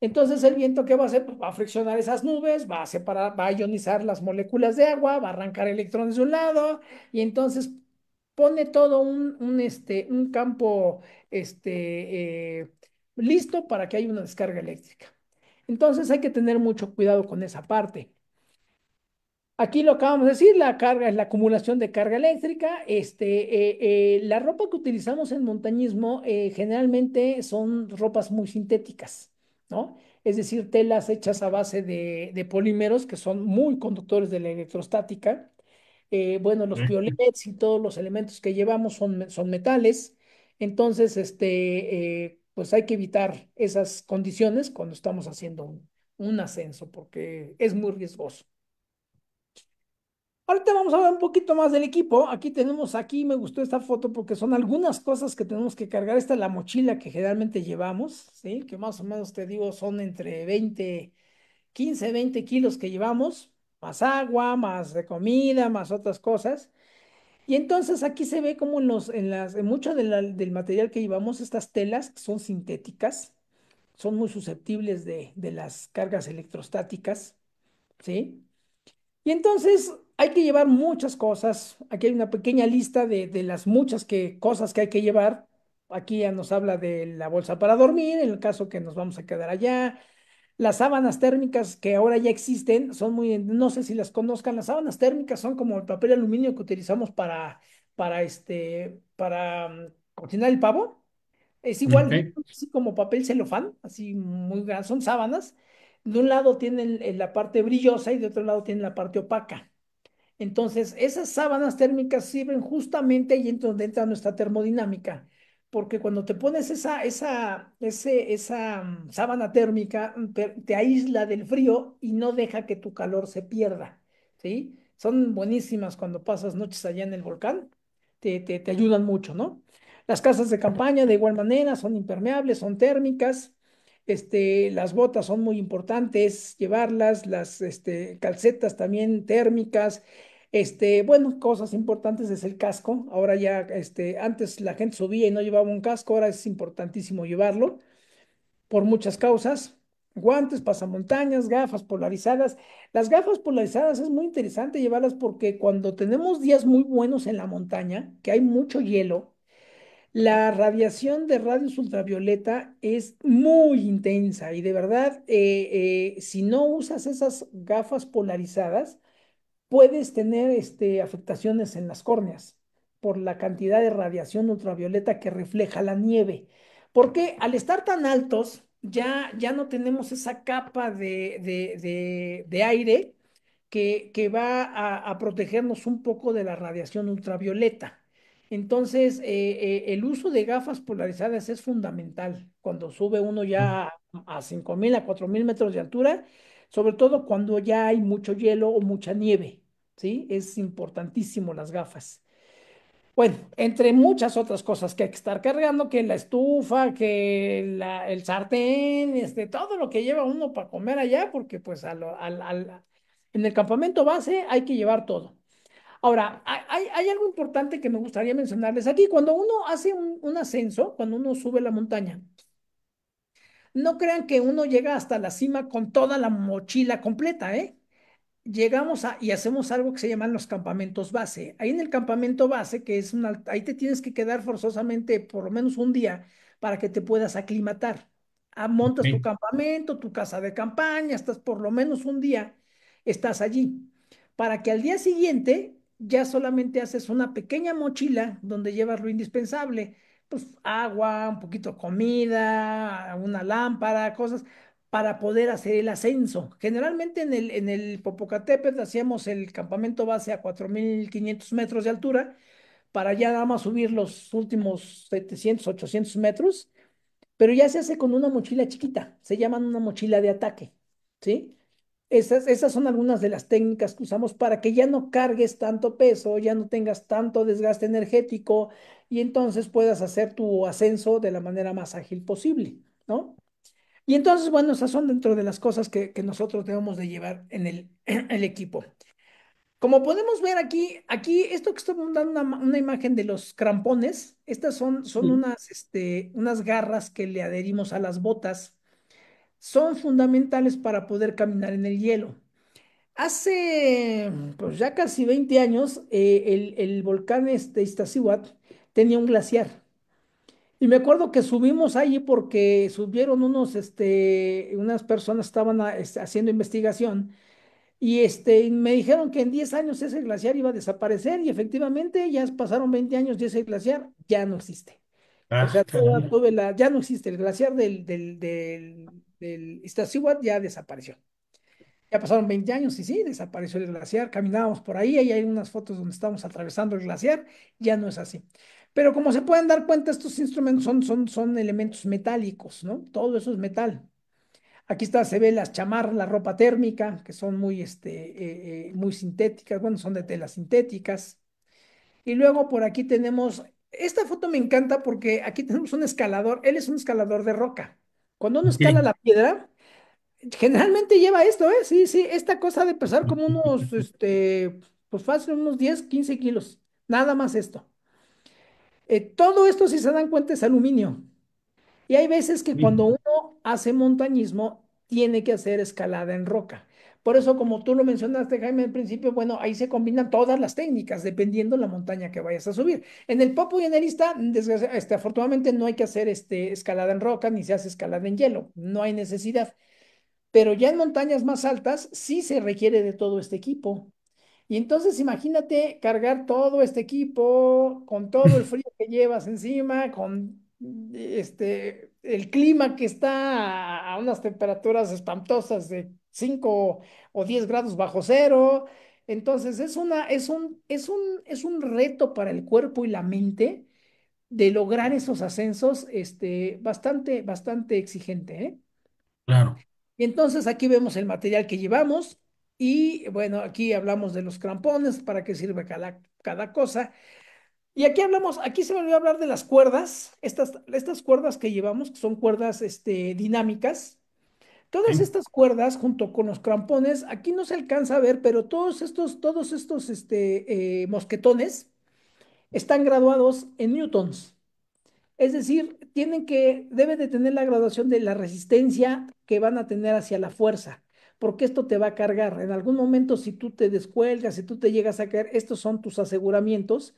Entonces el viento, ¿qué va a hacer? Pues va a friccionar esas nubes, va a separar, va a ionizar las moléculas de agua, va a arrancar electrones de un lado y entonces pone todo un campo listo para que haya una descarga eléctrica. Entonces hay que tener mucho cuidado con esa parte. Aquí lo acabamos de decir, la carga es la acumulación de carga eléctrica. La ropa que utilizamos en montañismo generalmente son ropas muy sintéticas, ¿no? Es decir, telas hechas a base de polímeros que son muy conductores de la electrostática. Bueno, los Ok. piolets y todos los elementos que llevamos son metales. Entonces, pues hay que evitar esas condiciones cuando estamos haciendo un ascenso porque es muy riesgoso. Ahorita vamos a ver un poquito más del equipo. Aquí me gustó esta foto porque son algunas cosas que tenemos que cargar. Esta es la mochila que generalmente llevamos, ¿sí? Que más o menos te digo son entre 15, 20 kilos que llevamos, más agua, más de comida, más otras cosas. Y entonces aquí se ve como en mucho del material que llevamos, estas telas que son sintéticas, son muy susceptibles de las cargas electrostáticas, ¿sí? Y entonces hay que llevar muchas cosas. Aquí hay una pequeña lista de las muchas cosas que hay que llevar. Aquí ya nos habla de la bolsa para dormir, en el caso que nos vamos a quedar allá. Las sábanas térmicas que ahora ya existen son no sé si las conozcan, las sábanas térmicas son como el papel aluminio que utilizamos para cocinar el pavo. Es igual, Ok. así como papel celofán, así muy grande, son sábanas. De un lado tienen la parte brillosa y de otro lado tienen la parte opaca. Entonces, esas sábanas térmicas sirven justamente ahí en donde entra nuestra termodinámica, porque cuando te pones esa sábana térmica, te aísla del frío y no deja que tu calor se pierda, ¿sí? Son buenísimas cuando pasas noches allá en el volcán, te ayudan mucho, ¿no? Las casas de campaña de igual manera son impermeables, son térmicas. Las botas son muy importantes llevarlas, las calcetas también térmicas. Bueno, cosas importantes es el casco. Ahora ya, antes la gente subía y no llevaba un casco, ahora es importantísimo llevarlo por muchas causas. Guantes, pasamontañas, gafas polarizadas. Las gafas polarizadas es muy interesante llevarlas porque cuando tenemos días muy buenos en la montaña, que hay mucho hielo, la radiación de rayos ultravioleta es muy intensa y de verdad, si no usas esas gafas polarizadas, puedes tener afectaciones en las córneas por la cantidad de radiación ultravioleta que refleja la nieve. Porque al estar tan altos, ya no tenemos esa capa de aire que va a protegernos un poco de la radiación ultravioleta. Entonces, el uso de gafas polarizadas es fundamental cuando sube uno ya a 5.000, a 4.000 metros de altura, sobre todo cuando ya hay mucho hielo o mucha nieve, ¿sí? Es importantísimo las gafas. Bueno, entre muchas otras cosas que hay que estar cargando, que la estufa, que el sartén, todo lo que lleva uno para comer allá, porque pues en el campamento base hay que llevar todo. Ahora, hay algo importante que me gustaría mencionarles aquí. Cuando uno hace un ascenso, cuando uno sube la montaña, no crean que uno llega hasta la cima con toda la mochila completa, ¿eh? Llegamos y hacemos algo que se llaman los campamentos base. Ahí en el campamento base, que es ahí te tienes que quedar forzosamente por lo menos un día para que te puedas aclimatar. Montas tu Ok. campamento, tu casa de campaña, estás por lo menos un día, estás allí. Para que al día siguiente ya solamente haces una pequeña mochila donde llevas lo indispensable, pues agua, un poquito de comida, una lámpara, cosas para poder hacer el ascenso. Generalmente en el Popocatépetl hacíamos el campamento base a 4.500 metros de altura para ya nada más subir los últimos 700, 800 metros, pero ya se hace con una mochila chiquita, se llaman una mochila de ataque, ¿sí? Esas son algunas de las técnicas que usamos para que ya no cargues tanto peso, ya no tengas tanto desgaste energético y entonces puedas hacer tu ascenso de la manera más ágil posible, ¿no? Y entonces, bueno, esas son dentro de las cosas que nosotros debemos de llevar en el equipo. Como podemos ver aquí, esto que estoy dando una imagen de los crampones, estas son Sí. unas garras que le adherimos a las botas. Son fundamentales para poder caminar en el hielo. Hace, pues ya casi 20 años, el volcán Iztaccíhuatl tenía un glaciar. Y me acuerdo que subimos allí porque subieron unas personas estaban haciendo investigación y me dijeron que en 10 años ese glaciar iba a desaparecer y efectivamente ya pasaron 20 años y ese glaciar ya no existe. O Ah, sea, caray. ya no existe. El glaciar del Iztaccíhuatl ya desapareció. Ya pasaron 20 años y sí, desapareció el glaciar. Caminábamos por ahí, ahí hay unas fotos donde estamos atravesando el glaciar. Ya no es así. Pero como se pueden dar cuenta, estos instrumentos son elementos metálicos, ¿no? Todo eso es metal. Aquí está, se ve las chamarras, la ropa térmica, que son muy sintéticas, bueno, son de telas sintéticas. Y luego por aquí tenemos, esta foto me encanta porque aquí tenemos un escalador, él es un escalador de roca. Cuando uno escala Ok. la piedra, generalmente lleva esto, ¿eh? Sí, sí, esta cosa de pesar como pues fácil, unos 10 15 kilos, nada más esto. Todo esto, si se dan cuenta, es aluminio. Y hay veces que cuando Sí, uno hace montañismo, tiene que hacer escalada en roca. Por eso, como tú lo mencionaste, Jaime, al principio, bueno, ahí se combinan todas las técnicas, dependiendo la montaña que vayas a subir. En el Popo y en el Ista, afortunadamente no hay que hacer escalada en roca, ni se hace escalada en hielo, no hay necesidad. Pero ya en montañas más altas sí se requiere de todo este equipo. Y entonces imagínate cargar todo este equipo con todo el frío que llevas encima, con el clima que está a unas temperaturas espantosas de 5 o 10 grados bajo cero. Entonces es un reto para el cuerpo y la mente de lograr esos ascensos bastante, bastante exigente, ¿eh? claro. Y entonces aquí vemos el material que llevamos y bueno, aquí hablamos de los crampones, para qué sirve cada cosa. Y aquí se me olvidó hablar de las cuerdas, estas cuerdas que llevamos, que son cuerdas dinámicas. Todas Ok. estas cuerdas junto con los crampones, aquí no se alcanza a ver, pero todos estos mosquetones están graduados en newtons. Es decir, debe de tener la graduación de la resistencia que van a tener hacia la fuerza, porque esto te va a cargar. En algún momento, si tú te descuelgas, si tú te llegas a caer, estos son tus aseguramientos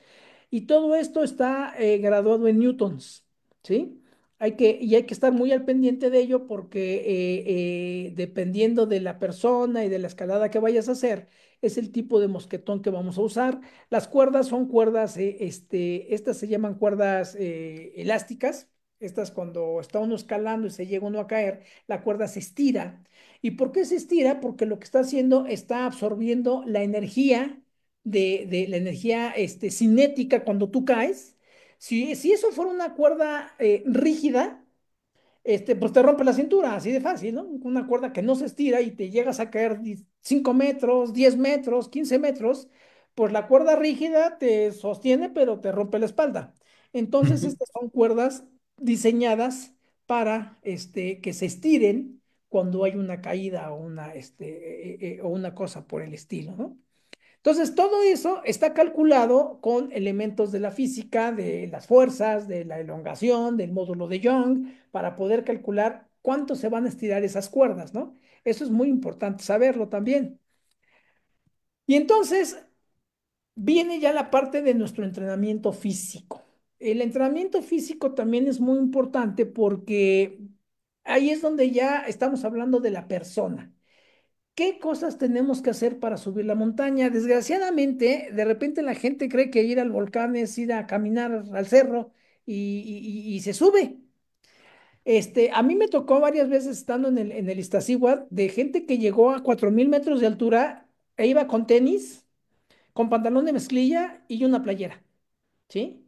y todo esto está graduado en newtons, ¿sí? Y hay que estar muy al pendiente de ello porque dependiendo de la persona y de la escalada que vayas a hacer, es el tipo de mosquetón que vamos a usar. Las cuerdas son cuerdas, estas se llaman cuerdas elásticas. Estas cuando está uno escalando y se llega uno a caer, la cuerda se estira. ¿Y por qué se estira? Porque lo que está haciendo está absorbiendo la energía de la energía cinética cuando tú caes. Si eso fuera una cuerda rígida, pues te rompe la cintura, así de fácil, ¿no? Una cuerda que no se estira y te llegas a caer 5 metros, 10 metros, 15 metros, pues la cuerda rígida te sostiene, pero te rompe la espalda. Entonces, Ujú. estas son cuerdas diseñadas para que se estiren cuando hay una caída o una cosa por el estilo, ¿no? Entonces, todo eso está calculado con elementos de la física, de las fuerzas, de la elongación, del módulo de Young, para poder calcular cuánto se van a estirar esas cuerdas, ¿no? Eso es muy importante saberlo también. Y entonces viene ya la parte de nuestro entrenamiento físico. El entrenamiento físico también es muy importante porque ahí es donde ya estamos hablando de la persona. ¿Qué cosas tenemos que hacer para subir la montaña? Desgraciadamente, de repente la gente cree que ir al volcán es ir a caminar al cerro y se sube. A mí me tocó varias veces estando en el Iztaccíhuatl de gente que llegó a 4000 metros de altura e iba con tenis, con pantalón de mezclilla y una playera, ¿sí?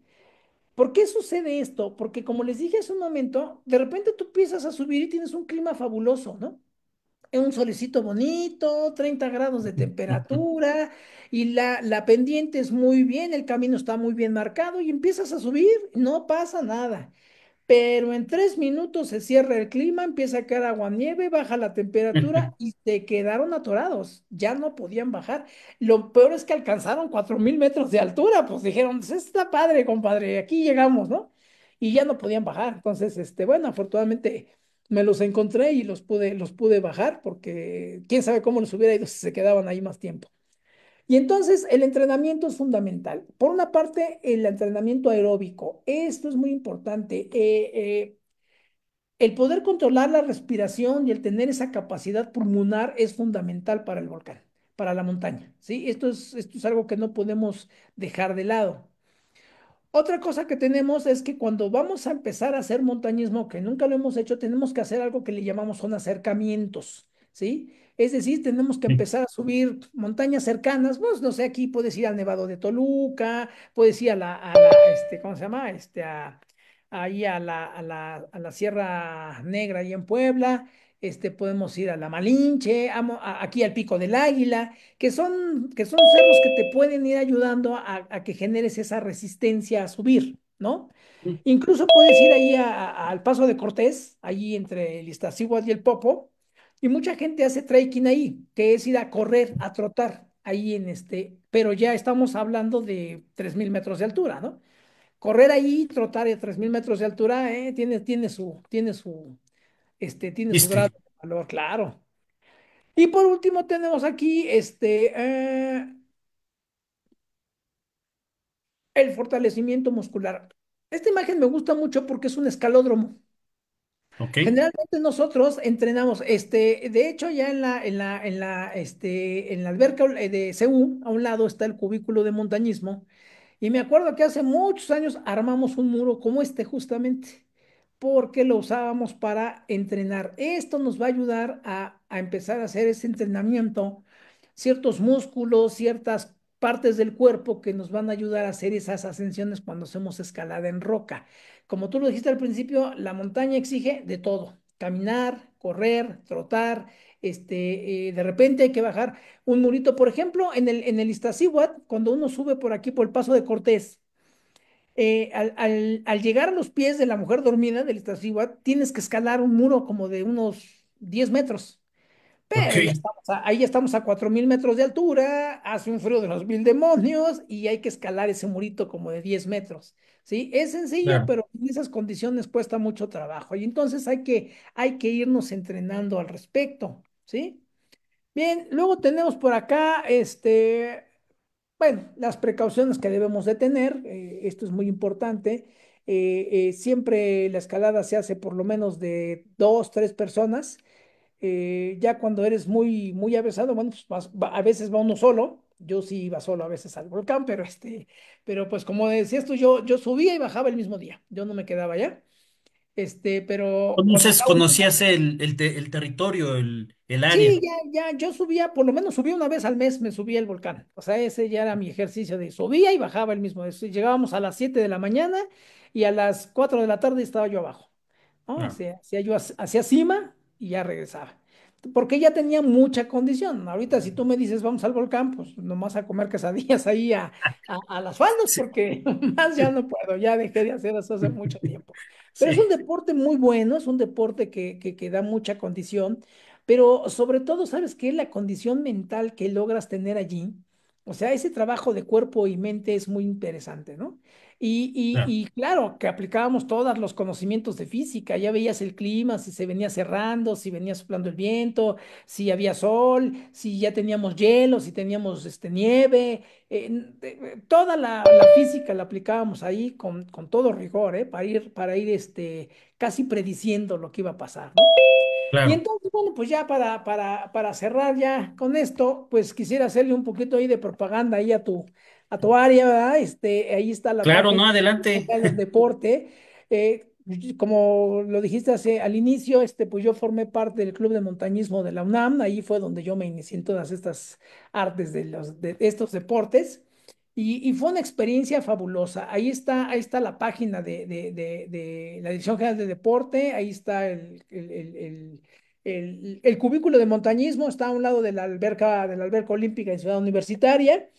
¿Por qué sucede esto? Porque como les dije hace un momento, de repente tú empiezas a subir y tienes un clima fabuloso, ¿no? Un solecito bonito, 30 grados de temperatura y la pendiente es muy bien, el camino está muy bien marcado y empiezas a subir, no pasa nada. Pero en 3 minutos se cierra el clima, empieza a caer aguanieve, baja la temperatura y se quedaron atorados, ya no podían bajar. Lo peor es que alcanzaron 4000 metros de altura, pues dijeron, "Pues está padre, compadre, aquí llegamos, ¿no?" Y ya no podían bajar. Entonces, bueno, afortunadamente me los encontré y los pude bajar porque quién sabe cómo les hubiera ido si se quedaban ahí más tiempo. Y entonces el entrenamiento es fundamental. Por una parte, el entrenamiento aeróbico. Esto es muy importante. El poder controlar la respiración y el tener esa capacidad pulmonar es fundamental para el volcán, para la montaña, ¿sí? Esto es algo que no podemos dejar de lado. Otra cosa que tenemos es que cuando vamos a empezar a hacer montañismo, que nunca lo hemos hecho, tenemos que hacer algo que le llamamos son acercamientos, ¿sí? Es decir, tenemos que Sí. empezar a subir montañas cercanas, pues no sé, aquí puedes ir al Nevado de Toluca, puedes ir ¿cómo se llama? Ahí a la Sierra Negra, ahí en Puebla, podemos ir a la Malinche, aquí al Pico del Águila, que son cerros que te pueden ir ayudando a que generes esa resistencia a subir, ¿no? Incluso puedes ir ahí al Paso de Cortés, ahí entre el Iztaccíhuatl y el Popo, y mucha gente hace trekking ahí, que es ir a correr, a trotar, ahí pero ya estamos hablando de 3000 metros de altura, ¿no? Correr ahí, trotar a 3000 metros de altura, tiene su grado Viste. de valor, claro. Y por último tenemos aquí el fortalecimiento muscular. Esta imagen me gusta mucho porque es un escalódromo. Ok. Generalmente nosotros entrenamos, de hecho ya en la alberca de CU, a un lado está el cubículo de montañismo, y me acuerdo que hace muchos años armamos un muro como este justamente, porque lo usábamos para entrenar. Esto nos va a ayudar a empezar a hacer ese entrenamiento, ciertos músculos, ciertas partes del cuerpo que nos van a ayudar a hacer esas ascensiones cuando hacemos escalada en roca. Como tú lo dijiste al principio, la montaña exige de todo: caminar, correr, trotar. De repente hay que bajar un murito, por ejemplo, en el Iztaccíhuatl, cuando uno sube por aquí por el Paso de Cortés, al llegar a los pies de la mujer dormida del Iztaccíhuatl, tienes que escalar un muro como de unos 10 metros. Ok. Pero ahí ya estamos a 4000 metros de altura, hace un frío de los mil demonios y hay que escalar ese murito como de 10 metros. ¿Sí? Es sencillo, Claro. pero en esas condiciones cuesta mucho trabajo. Y entonces hay que irnos entrenando al respecto. ¿Sí? Bien, luego tenemos por acá, bueno, las precauciones que debemos de tener. Esto es muy importante. Siempre la escalada se hace por lo menos de dos, tres personas. Ya cuando eres muy, muy avesado, bueno, pues a veces va uno solo. Yo sí iba solo a veces al volcán, pero pues como decías tú, yo subía y bajaba el mismo día. Yo no me quedaba allá. pero cuando Entonces, acabo. ¿conocías el territorio, el Sí, área? yo subía, por lo menos subía una vez al mes, me subía el volcán. O sea, ese ya era mi ejercicio de subía y bajaba el mismo. Llegábamos a las 7 de la mañana y a las 4 de la tarde estaba yo abajo. ¿No? Claro. Hacía yo hacia cima y ya regresaba. Porque ya tenía mucha condición. Ahorita si tú me dices vamos al volcán, pues nomás a comer quesadillas ahí a las faldas, Sí, porque más ya no puedo, ya dejé de hacer eso hace mucho tiempo. Pero es un sí, deporte muy bueno, es un deporte que da mucha condición, pero sobre todo, ¿sabes qué? La condición mental que logras tener allí, o sea, ese trabajo de cuerpo y mente es muy interesante, ¿no? claro. Y claro, que aplicábamos todos los conocimientos de física, ya veías el clima, si se venía cerrando, si venía soplando el viento, si había sol, si ya teníamos hielo, si teníamos nieve, toda la física la aplicábamos ahí con todo rigor, ¿eh? Para ir casi prediciendo lo que iba a pasar, ¿no? Y Claro. entonces, bueno, pues ya para cerrar ya con esto, pues quisiera hacerle un poquito ahí de propaganda ahí a tu área, ¿verdad? Ahí está la Claro, página no, adelante. del deporte. Como lo dijiste al inicio, pues yo formé parte del club de montañismo de la UNAM, ahí fue donde yo me inicié en todas estas artes de estos deportes. Y fue una experiencia fabulosa. Ahí está la página de la Dirección General de Deporte, ahí está el cubículo de montañismo, está a un lado de la alberca olímpica en Ciudad Universitaria.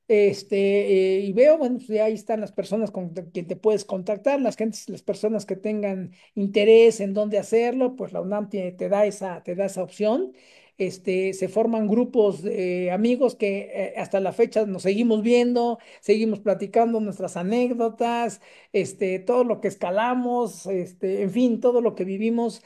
Y veo, bueno, pues ya ahí están las personas con quien te puedes contactar, las personas que tengan interés en dónde hacerlo, pues la UNAM te da esa opción. Se forman grupos de amigos que hasta la fecha nos seguimos viendo, seguimos platicando nuestras anécdotas, todo lo que escalamos, en fin, todo lo que vivimos.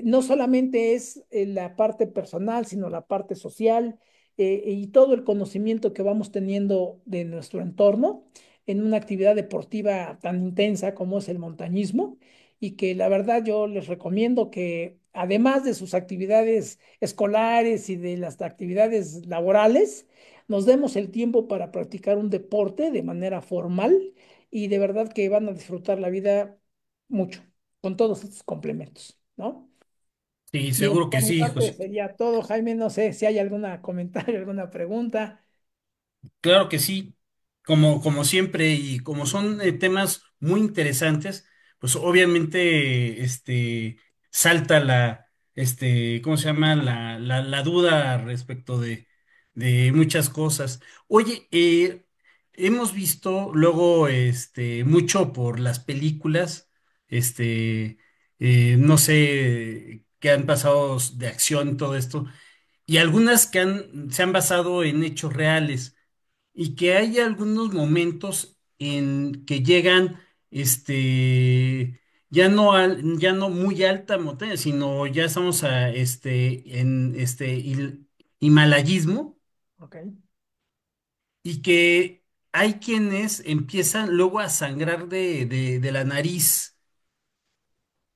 No solamente es la parte personal, sino la parte social, y todo el conocimiento que vamos teniendo de nuestro entorno en una actividad deportiva tan intensa como es el montañismo, y que la verdad yo les recomiendo que además de sus actividades escolares y de las actividades laborales, nos demos el tiempo para practicar un deporte de manera formal, y de verdad que van a disfrutar la vida mucho con todos estos complementos, ¿no? Sí, Bien, seguro que por mi sí, parte José. sería todo, Jaime. No sé si hay algún comentario, alguna pregunta. Claro que sí, como siempre, y como son temas muy interesantes, pues obviamente salta ¿cómo se llama? La duda respecto de muchas cosas. Oye, hemos visto luego mucho por las películas, no sé, que han pasado de acción, todo esto, y algunas se han basado en hechos reales y que hay algunos momentos en que llegan, ya no muy alta montaña, sino ya estamos en himalayismo Ok. y que hay quienes empiezan luego a sangrar de la nariz.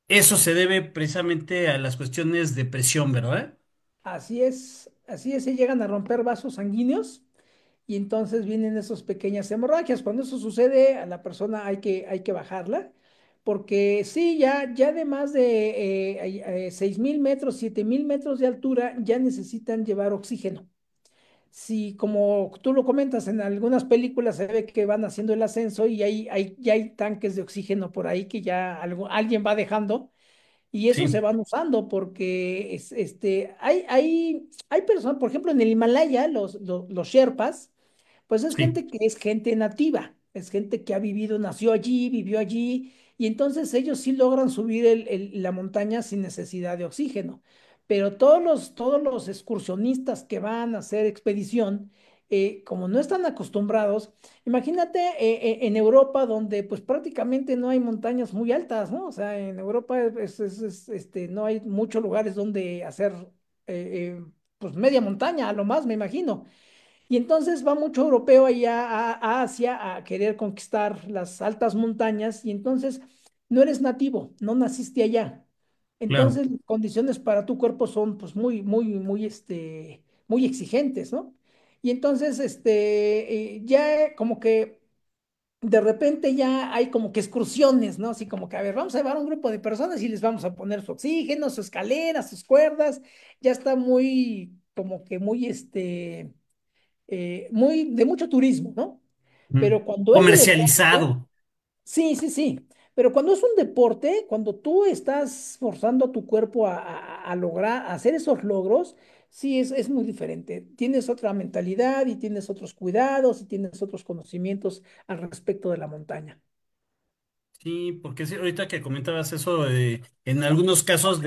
Eso se debe precisamente a las cuestiones de presión, ¿verdad? Así es, se llegan a romper vasos sanguíneos y entonces vienen esas pequeñas hemorragias. Cuando eso sucede, a la persona hay que bajarla, porque sí, ya de más de 6.000 metros, 7.000 metros de altura, ya necesitan llevar oxígeno. Si, como tú lo comentas, en algunas películas se ve que van haciendo el ascenso y ya hay tanques de oxígeno por ahí que ya alguien va dejando. Y eso se Sí, van usando porque hay personas, por ejemplo, en el Himalaya, los Sherpas, pues es sí, gente que es gente nativa, es gente que ha vivido, nació allí, vivió allí, y entonces ellos sí logran subir la montaña sin necesidad de oxígeno. Pero todos los excursionistas que van a hacer expedición, como no están acostumbrados, imagínate en Europa, donde pues prácticamente no hay montañas muy altas, ¿no? O sea, en Europa no hay muchos lugares donde hacer pues media montaña, a lo más, me imagino. Y entonces va mucho europeo allá a Asia a querer conquistar las altas montañas, y entonces no eres nativo, no naciste allá. claro. Entonces las condiciones para tu cuerpo son pues muy exigentes, ¿no? Y entonces ya como que de repente ya hay como que excursiones, ¿no? Así como que, a ver, vamos a llevar un grupo de personas y les vamos a poner su oxígeno, su escalera, sus cuerdas. Ya está muy, como que muy, muy, de mucho turismo, ¿no? Mm. Pero cuando es de deporte, Comercializado. sí, sí, sí. Pero cuando es un deporte, cuando tú estás forzando a tu cuerpo a lograr, a hacer esos logros, sí es muy diferente. Tienes otra mentalidad y tienes otros cuidados y tienes otros conocimientos al respecto de la montaña. Sí, porque sí, ahorita que comentabas eso de, en algunos casos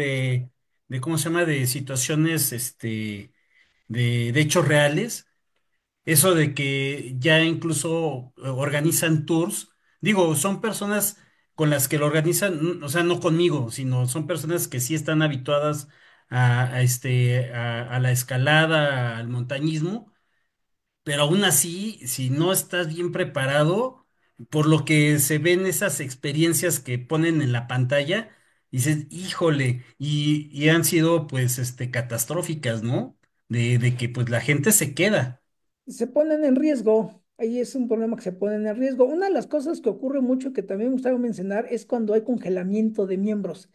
¿cómo se llama? De situaciones, de hechos reales. Eso de que ya incluso organizan tours, digo, son personas con las que lo organizan, o sea, no conmigo, sino son personas que sí están habituadas a la escalada, al montañismo, pero aún así, si no estás bien preparado, por lo que se ven esas experiencias que ponen en la pantalla, dices, híjole, y han sido pues catastróficas, ¿no? De que pues la gente se queda. Se ponen en riesgo. Ahí es un problema que se ponen en riesgo. Una de las cosas que ocurre mucho que también me gustaría mencionar es cuando hay congelamiento de miembros.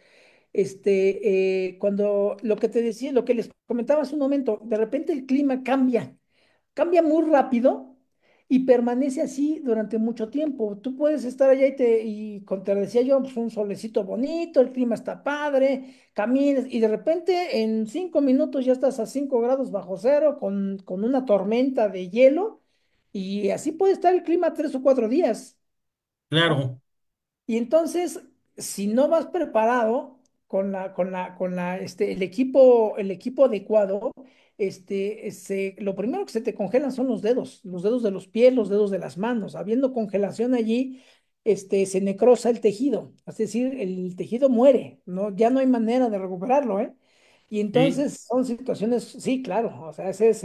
Cuando lo que te decía, lo que les comentaba hace un momento, de repente el clima cambia muy rápido y permanece así durante mucho tiempo. Tú puedes estar allá te decía yo, pues un solecito bonito, el clima está padre, caminas y de repente en 5 minutos ya estás a 5 grados bajo cero con una tormenta de hielo y así puede estar el clima 3 o 4 días, ¿no? Claro, Y entonces, si no vas preparado el equipo adecuado, lo primero que se te congelan son los dedos de los pies, los dedos de las manos. Habiendo congelación allí, se necrosa el tejido, es decir, el tejido muere, ¿no? Ya no hay manera de recuperarlo, ¿eh? Y sí, entonces son situaciones, sí, claro, o sea, ese es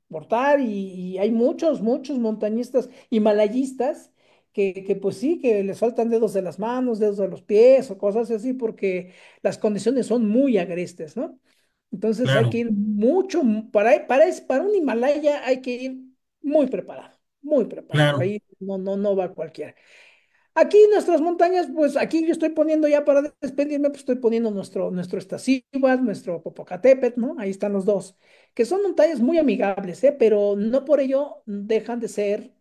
mortal y hay muchos, muchos montañistas himalayistas que pues sí, que les faltan dedos de las manos, dedos de los pies o cosas así, porque las condiciones son muy agrestes, ¿no? Entonces hay que claro, ir mucho, para un Himalaya hay que ir muy preparado, muy preparado. claro. Ahí no va cualquiera. Aquí en nuestras montañas, pues aquí yo estoy poniendo ya para despedirme, pues estoy poniendo nuestro Iztaccíhuatl, nuestro Popocatépetl, ¿no? Ahí están los dos, que son montañas muy amigables, ¿eh? Pero no por ello dejan de ser,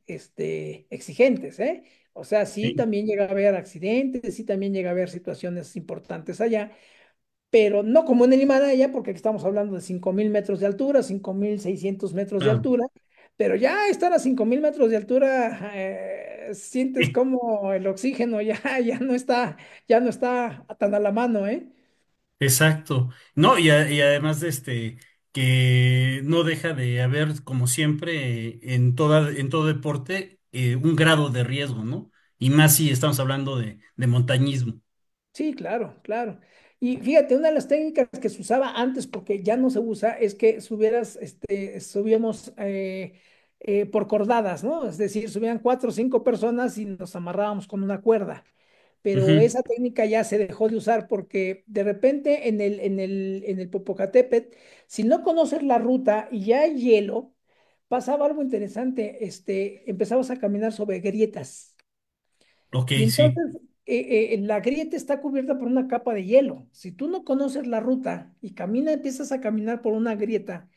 exigentes, ¿eh? O sea, sí Sí, también llega a haber accidentes, sí también llega a haber situaciones importantes allá, pero no como en el Himalaya, porque aquí estamos hablando de 5.000 metros de altura, 5.600 metros de claro. altura, pero ya estar a 5.000 metros de altura, sientes como el oxígeno ya no está tan a la mano, ¿eh? Exacto. No, y además que no deja de haber, como siempre, en todo deporte, un grado de riesgo, ¿no? Y más si estamos hablando de montañismo. Sí, claro, claro. Y fíjate, una de las técnicas que se usaba antes, porque ya no se usa, es que subíamos por cordadas, ¿no? Es decir, subían 4 o 5 personas y nos amarrábamos con una cuerda. Pero Ujú. esa técnica ya se dejó de usar porque de repente en el Popocatépetl, si no conoces la ruta y ya hay hielo, pasaba algo interesante. Empezabas a caminar sobre grietas. Ok, Y sí, entonces la grieta está cubierta por una capa de hielo. Si tú no conoces la ruta y empiezas a caminar por una grieta,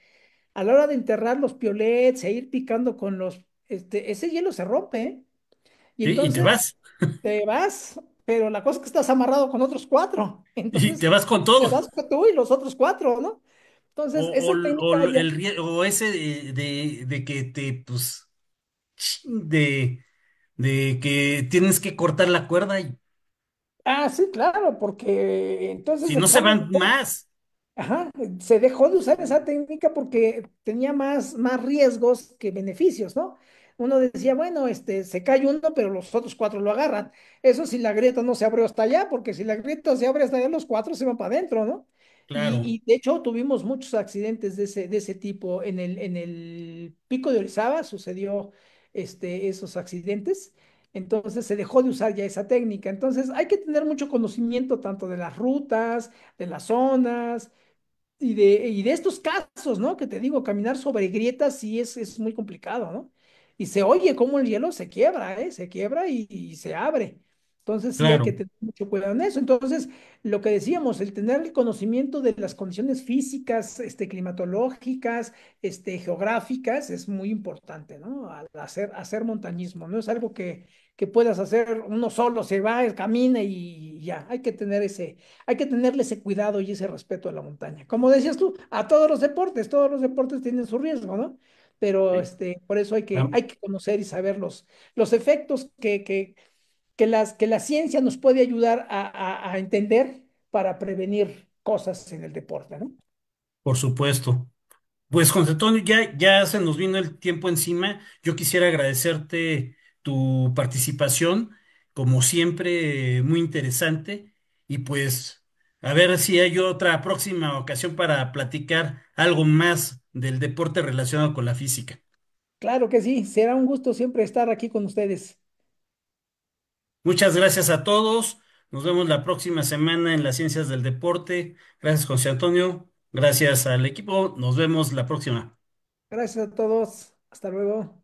a la hora de enterrar los piolets e ir picando ese hielo se rompe, ¿eh? Y sí, y te entonces vas, te vas, pero la cosa es que estás amarrado con otros cuatro. y Entonces te vas con te todo. vas tú y los otros cuatro, ¿no? Entonces, esa técnica ya, O ese de que pues, de, de que tienes que cortar la cuerda y sí, claro, porque entonces si no se van más. ajá, se dejó de usar esa técnica porque tenía más riesgos que beneficios, ¿no? Uno decía, bueno, se cae uno, pero los otros cuatro lo agarran. Eso si la grieta no se abrió hasta allá, porque si la grieta se abre hasta allá, los cuatro se van para adentro, ¿no? Y, Claro. y de hecho tuvimos muchos accidentes de ese tipo. En el Pico de Orizaba sucedió esos accidentes. Entonces se dejó de usar ya esa técnica. Entonces hay que tener mucho conocimiento tanto de las rutas, de las zonas y de estos casos, ¿no? Que te digo, caminar sobre grietas sí es muy complicado, ¿no? y se oye cómo el hielo se quiebra, ¿eh? Se quiebra y se abre. Entonces sí hay que Claro, tener mucho cuidado en eso. Entonces, lo que decíamos, el tener el conocimiento de las condiciones físicas, climatológicas, geográficas, es muy importante, ¿no? Al hacer montañismo, no es algo que puedas hacer uno solo, se va, camina y ya. Hay que tenerle ese cuidado y ese respeto a la montaña. Como decías tú, a todos los deportes tienen su riesgo, ¿no? Pero sí. por eso Ah, hay que conocer y saber los efectos que la ciencia nos puede ayudar a entender para prevenir cosas en el deporte, ¿no? por supuesto. Pues José Antonio, ya se nos vino el tiempo encima. Yo quisiera agradecerte tu participación, como siempre, muy interesante. Y pues a ver si hay otra próxima ocasión para platicar algo más del deporte relacionado con la física. Claro que sí, será un gusto siempre estar aquí con ustedes. Muchas gracias a todos. Nos vemos la próxima semana en las ciencias del deporte. Gracias, José Antonio. Gracias al equipo. Nos vemos la próxima. Gracias a todos. Hasta luego.